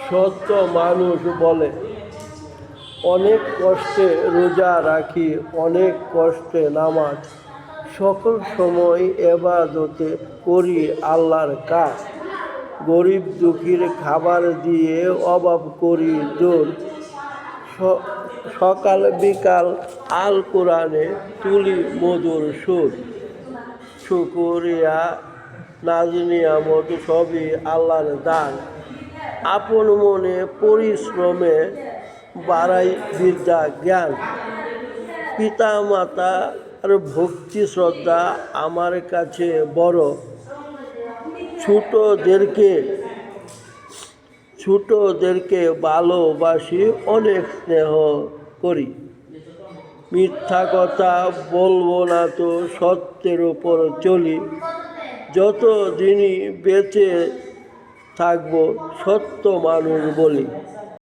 সত্য মানুষ বলে, অনেক কষ্টে রোজা রাখি, অনেক কষ্টে নামাজ, সকল সময় এবাদতে করি আল্লাহর কাজ। গরিব দুঃখীর খাবার দিয়ে অভাব করি দূর, সকাল বিকাল আল কোরআনে তুলি মধুর সুর। শুকরিয়া নাজ নিয়ামত সবই আল্লাহর দান, আপন মনে পরিশ্রমে বাড়াই বিদ্যা জ্ঞান। পিতা মাতার ভক্তি শ্রদ্ধা আমার কাছে বড়, ছোটদেরকে ভালোবাসি, অনেক স্নেহ করি। মিথ্যা কথা বলবো না তো, সত্যের উপর চলি। যত দিনই বেঁচে থাকবো সত্য মানুষ বলি।